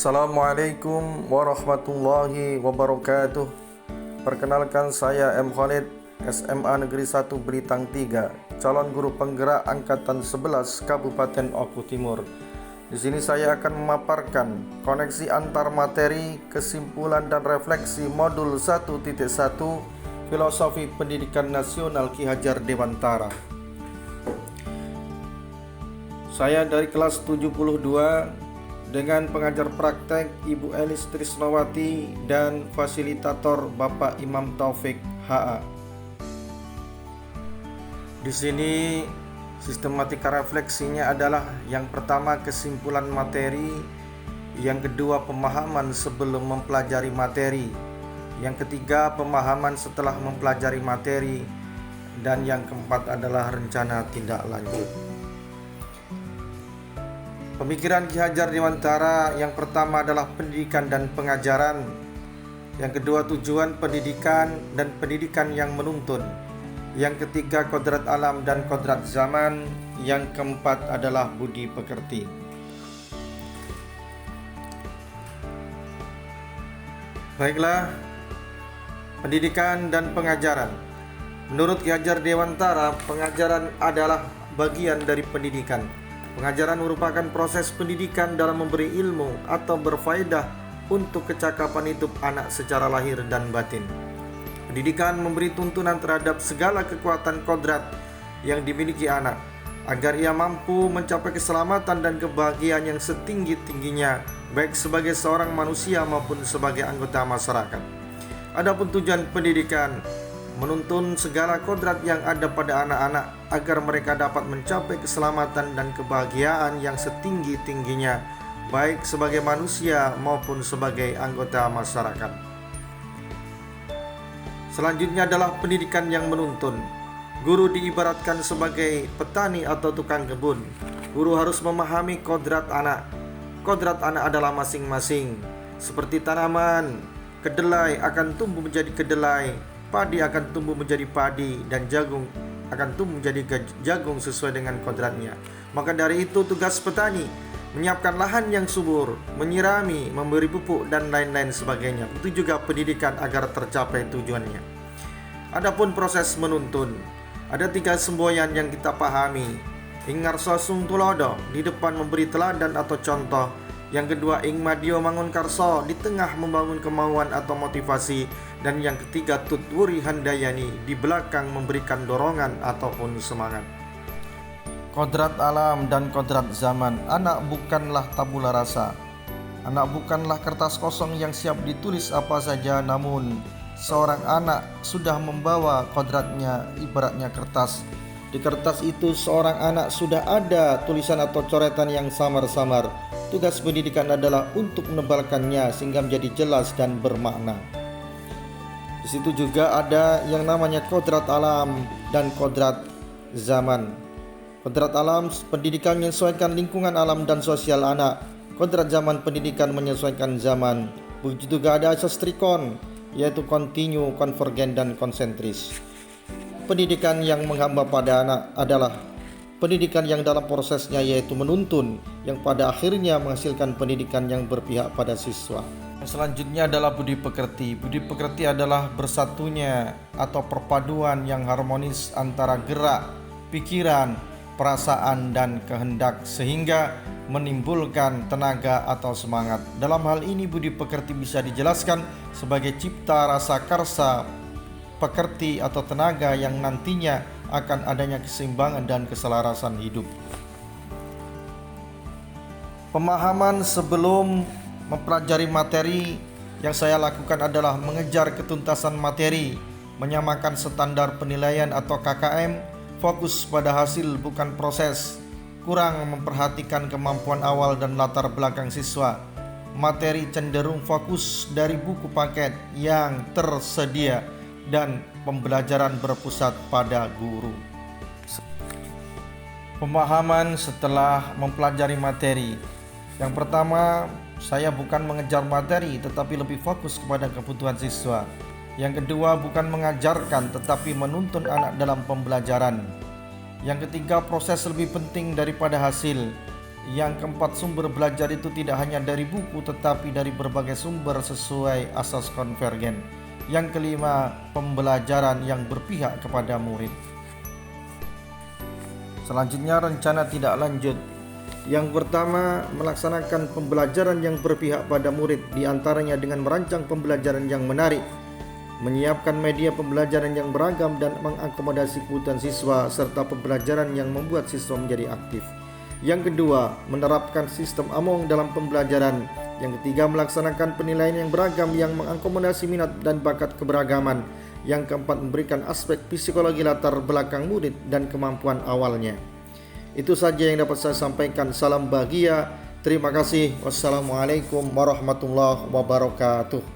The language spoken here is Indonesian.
Assalamualaikum warahmatullahi wabarakatuh. Perkenalkan, saya M. Khalid, SMA Negeri 1 Belitang 3, calon guru penggerak angkatan 11 Kabupaten Oku Timur. Di sini saya akan memaparkan koneksi antar materi, kesimpulan dan refleksi modul 1.1 Filosofi Pendidikan Nasional Ki Hajar Dewantara. Saya dari kelas 72 dengan pengajar praktek Ibu Elis Trisnawati dan fasilitator Bapak Imam Taufik HA. Di sini sistematika refleksinya adalah yang pertama kesimpulan materi, yang kedua pemahaman sebelum mempelajari materi, yang ketiga pemahaman setelah mempelajari materi, dan yang keempat adalah rencana tindak lanjut. Pemikiran Ki Hajar Dewantara yang pertama adalah pendidikan dan pengajaran, yang kedua tujuan pendidikan dan pendidikan yang menuntun, yang ketiga kodrat alam dan kodrat zaman, yang keempat adalah budi pekerti. Baiklah, pendidikan dan pengajaran. Menurut Ki Hajar Dewantara, pengajaran adalah bagian dari pendidikan. Pengajaran merupakan proses pendidikan dalam memberi ilmu atau berfaedah untuk kecakapan hidup anak secara lahir dan batin. Pendidikan memberi tuntunan terhadap segala kekuatan kodrat yang dimiliki anak, agar ia mampu mencapai keselamatan dan kebahagiaan yang setinggi-tingginya, baik sebagai seorang manusia maupun sebagai anggota masyarakat. Adapun tujuan pendidikan menuntun segala kodrat yang ada pada anak-anak agar mereka dapat mencapai keselamatan dan kebahagiaan yang setinggi-tingginya, baik sebagai manusia maupun sebagai anggota masyarakat. Selanjutnya adalah pendidikan yang menuntun. Guru diibaratkan sebagai petani atau tukang kebun. Guru harus memahami kodrat anak. Kodrat anak adalah masing-masing. Seperti tanaman, kedelai akan tumbuh menjadi kedelai, padi akan tumbuh menjadi padi, dan jagung akan tumbuh menjadi jagung sesuai dengan kodratnya. Maka dari itu tugas petani menyiapkan lahan yang subur, menyirami, memberi pupuk, dan lain-lain sebagainya. Itu juga pendidikan agar tercapai tujuannya. Adapun proses menuntun, ada 3 semboyan yang kita pahami. Ing ngarsa sung tulodo, di depan memberi teladan atau contoh. Yang kedua, ing madio mangun karso, di tengah membangun kemauan atau motivasi. Dan yang ketiga, tutwuri handayani, di belakang memberikan dorongan ataupun semangat. Kodrat alam dan kodrat zaman. Anak bukanlah tabula rasa. Anak bukanlah kertas kosong yang siap ditulis apa saja, namun seorang anak sudah membawa kodratnya, ibaratnya kertas. Di kertas itu seorang anak sudah ada tulisan atau coretan yang samar-samar. Tugas pendidikan adalah untuk menebalkannya sehingga menjadi jelas dan bermakna. Di situ juga ada yang namanya kodrat alam dan kodrat zaman. Kodrat alam, pendidikan menyesuaikan lingkungan alam dan sosial anak. Kodrat zaman, pendidikan menyesuaikan zaman. Begitu juga ada asas trikon, yaitu kontinu, konvergen, dan konsentris. Pendidikan yang menghamba pada anak adalah pendidikan yang dalam prosesnya yaitu menuntun, yang pada akhirnya menghasilkan pendidikan yang berpihak pada siswa. Selanjutnya adalah budi pekerti. Budi pekerti adalah bersatunya atau perpaduan yang harmonis antara gerak, pikiran, perasaan, dan kehendak sehingga menimbulkan tenaga atau semangat. Dalam hal ini budi pekerti bisa dijelaskan sebagai cipta rasa karsa pekerti atau tenaga yang nantinya akan adanya keseimbangan dan keselarasan hidup. Pemahaman sebelum mempelajari materi yang saya lakukan adalah mengejar ketuntasan materi, menyamakan standar penilaian atau KKM, fokus pada hasil bukan proses, kurang memperhatikan kemampuan awal dan latar belakang siswa. Materi cenderung fokus dari buku paket yang tersedia dan pembelajaran berpusat pada guru. Pemahaman setelah mempelajari materi. Yang pertama, saya bukan mengejar materi tetapi lebih fokus kepada kebutuhan siswa. Yang kedua, bukan mengajarkan tetapi menuntun anak dalam pembelajaran. Yang ketiga, proses lebih penting daripada hasil. Yang keempat, sumber belajar itu tidak hanya dari buku tetapi dari berbagai sumber sesuai asas konvergen. Yang kelima, pembelajaran yang berpihak kepada murid. Selanjutnya, rencana tidak lanjut. Yang pertama, melaksanakan pembelajaran yang berpihak pada murid, diantaranya dengan merancang pembelajaran yang menarik, menyiapkan media pembelajaran yang beragam dan mengakomodasi kebutuhan siswa, serta pembelajaran yang membuat siswa menjadi aktif. Yang kedua, menerapkan sistem AMONG dalam pembelajaran. Yang ketiga, melaksanakan penilaian yang beragam yang mengakomodasi minat dan bakat keberagaman. Yang keempat, memberikan aspek psikologi latar belakang murid dan kemampuan awalnya. Itu saja yang dapat saya sampaikan. Salam bahagia. Terima kasih. Wassalamualaikum warahmatullahi wabarakatuh.